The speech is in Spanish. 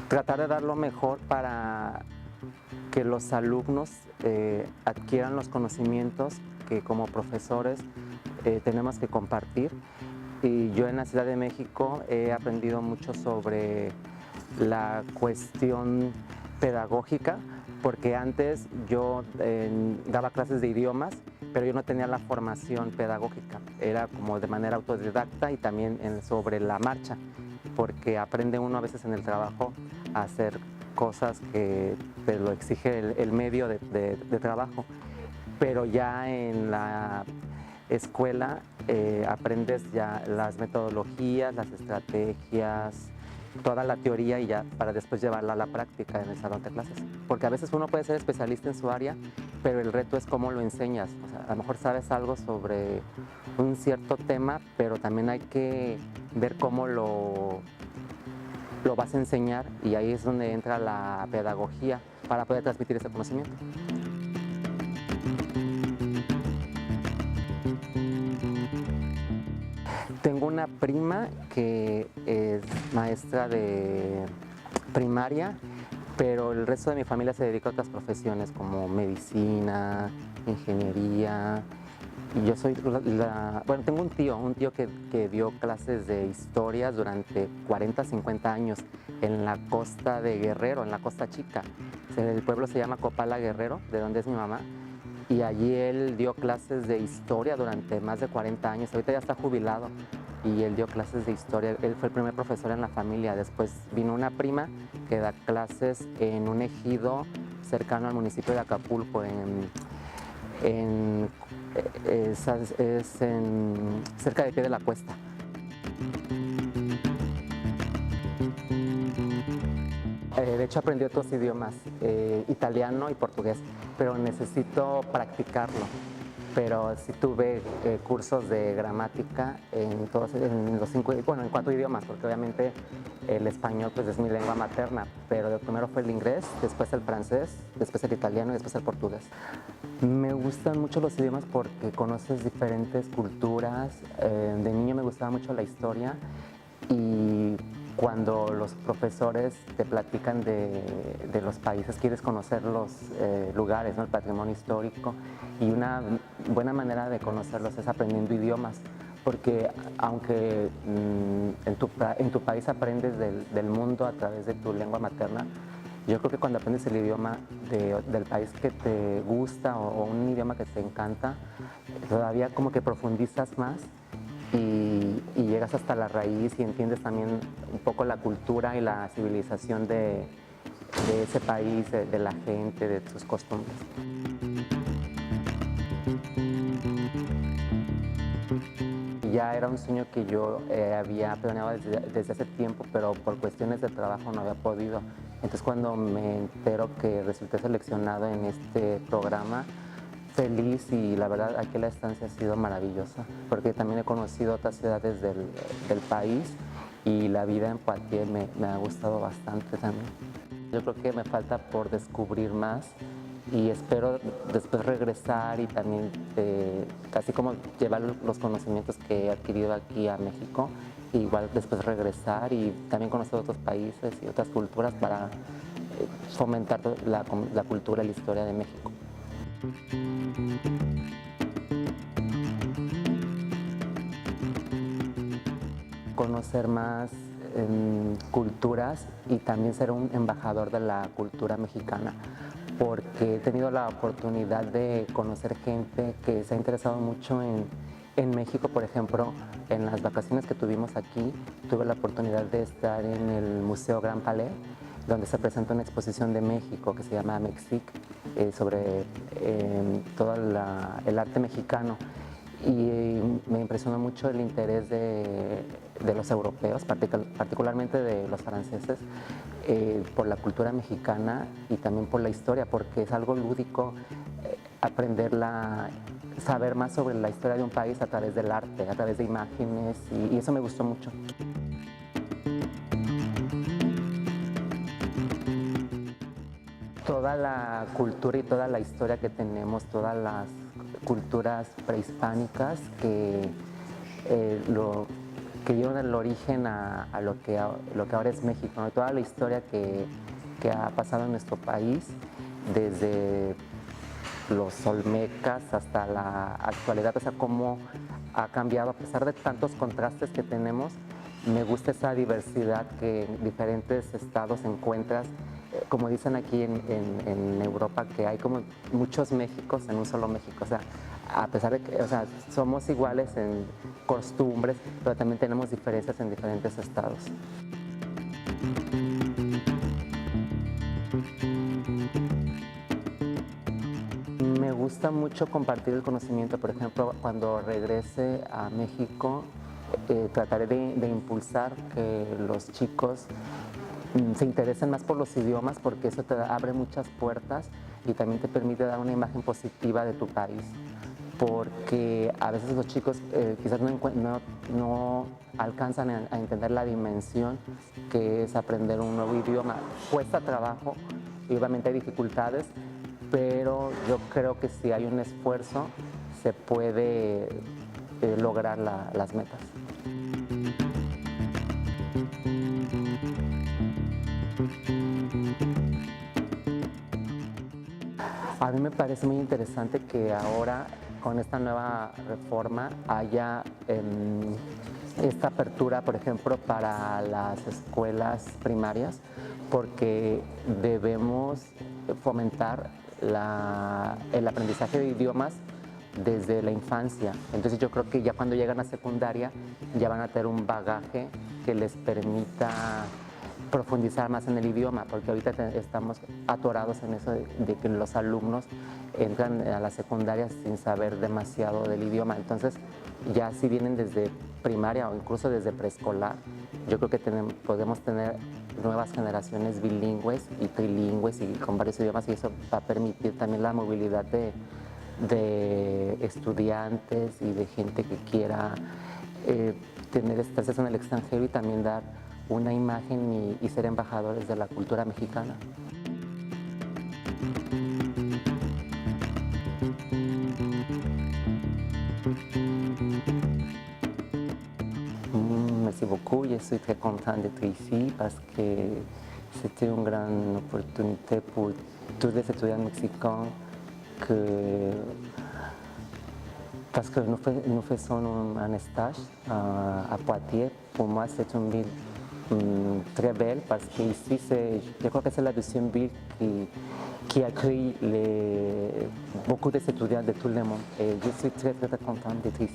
Tratar de dar lo mejor para que los alumnos adquieran los conocimientos que como profesores tenemos que compartir. Y yo en la Ciudad de México he aprendido mucho sobre la cuestión pedagógica, porque antes yo daba clases de idiomas, pero yo no tenía la formación pedagógica, era como de manera autodidacta y también sobre la marcha, porque aprende uno a veces en el trabajo a hacer cosas que te lo exige el medio de trabajo, pero ya en la escuela aprendes ya las metodologías, las estrategias, toda la teoría y ya para después llevarla a la práctica en el salón de clases. Porque a veces uno puede ser especialista en su área, pero el reto es cómo lo enseñas. O sea, a lo mejor sabes algo sobre un cierto tema, pero también hay que ver cómo lo vas a enseñar y ahí es donde entra la pedagogía para poder transmitir ese conocimiento. Tengo una prima que es maestra de primaria, pero el resto de mi familia se dedica a otras profesiones como medicina, ingeniería. Y yo soy bueno, tengo un tío que dio clases de historia durante 40, 50 años en la costa de Guerrero, en la Costa Chica. El pueblo se llama Copala Guerrero, de donde es mi mamá. Y allí él dio clases de historia durante más de 40 años. Ahorita ya está jubilado y él dio clases de historia. Él fue el primer profesor en la familia. Después vino una prima que da clases en un ejido cercano al municipio de Acapulco, cerca de Pie de la Cuesta. De hecho aprendí otros idiomas, italiano y portugués, pero necesito practicarlo. Pero sí tuve cursos de gramática en en 4 idiomas, porque obviamente el español pues es mi lengua materna, pero primero fue el inglés, después el francés, después el italiano y después el portugués. Me gustan mucho los idiomas porque conoces diferentes culturas. De niño me gustaba mucho la historia y cuando los profesores te platican de los países, quieres conocer los lugares, ¿no? El patrimonio histórico, y una buena manera de conocerlos es aprendiendo idiomas, porque aunque en tu país aprendes del mundo a través de tu lengua materna, yo creo que cuando aprendes el idioma del país que te gusta o un idioma que te encanta, todavía como que profundizas más y llegas hasta la raíz y entiendes también un poco la cultura y la civilización de ese país, de la gente, de sus costumbres. Ya era un sueño que yo había planeado desde hace tiempo, pero por cuestiones de trabajo no había podido. Entonces cuando me entero que resulté seleccionado en este programa, feliz, y la verdad aquí la estancia ha sido maravillosa, porque también he conocido otras ciudades del país y la vida en Poitiers me ha gustado bastante también. Yo creo que me falta por descubrir más y espero después regresar y también así como llevar los conocimientos que he adquirido aquí a México, igual después regresar y también conocer otros países y otras culturas para fomentar la cultura y la historia de México. Conocer más culturas y también ser un embajador de la cultura mexicana, porque he tenido la oportunidad de conocer gente que se ha interesado mucho en México. Por ejemplo, en las vacaciones que tuvimos aquí, tuve la oportunidad de estar en el Museo Gran Palais, donde se presenta una exposición de México que se llama Mexic, sobre todo el arte mexicano. Y me impresionó mucho el interés de los europeos, particularmente de los franceses, por la cultura mexicana y también por la historia, porque es algo lúdico saber más sobre la historia de un país a través del arte, a través de imágenes, y eso me gustó mucho. Toda la cultura y toda la historia que tenemos, todas las culturas prehispánicas lo, que dieron el origen a lo que ahora es México, ¿no? Toda la historia que ha pasado en nuestro país, desde los olmecas hasta la actualidad, o sea, cómo ha cambiado a pesar de tantos contrastes que tenemos. Me gusta esa diversidad que en diferentes estados encuentras, como dicen aquí en Europa, que hay como muchos Méxicos en un solo México. O sea, a pesar de que, o sea, somos iguales en costumbres, pero también tenemos diferencias en diferentes estados. Me gusta mucho compartir el conocimiento. Por ejemplo, cuando regrese a México, trataré de impulsar que los chicos se interesen más por los idiomas, porque eso te abre muchas puertas y también te permite dar una imagen positiva de tu país. Porque a veces los chicos quizás no alcanzan a entender la dimensión que es aprender un nuevo idioma. Cuesta trabajo y obviamente hay dificultades, pero yo creo que si hay un esfuerzo se puede lograr las metas. A mí me parece muy interesante que ahora con esta nueva reforma haya esta apertura, por ejemplo, para las escuelas primarias, porque debemos fomentar el aprendizaje de idiomas desde la infancia. Entonces yo creo que ya cuando llegan a secundaria ya van a tener un bagaje que les permita profundizar más en el idioma, porque ahorita estamos atorados en eso de que los alumnos entran a la secundaria sin saber demasiado del idioma. Entonces ya si vienen desde primaria o incluso desde preescolar, yo creo que podemos tener nuevas generaciones bilingües y trilingües y con varios idiomas, y eso va a permitir también la movilidad de estudiantes y de gente que quiera tener estancias en el extranjero y también dar una imagen y ser embajadores de la cultura mexicana. Merci beaucoup, je suis très content d'être ici parce que c'était une grande opportunité pour tous les étudiants mexicains parce que nous faisons un stage à Poitiers. Pour moi, c'est une ville très belle parce que ici, je crois que c'est la deuxième ville qui accueille beaucoup d'étudiants de tout le monde. Et je suis très, très content d'être ici.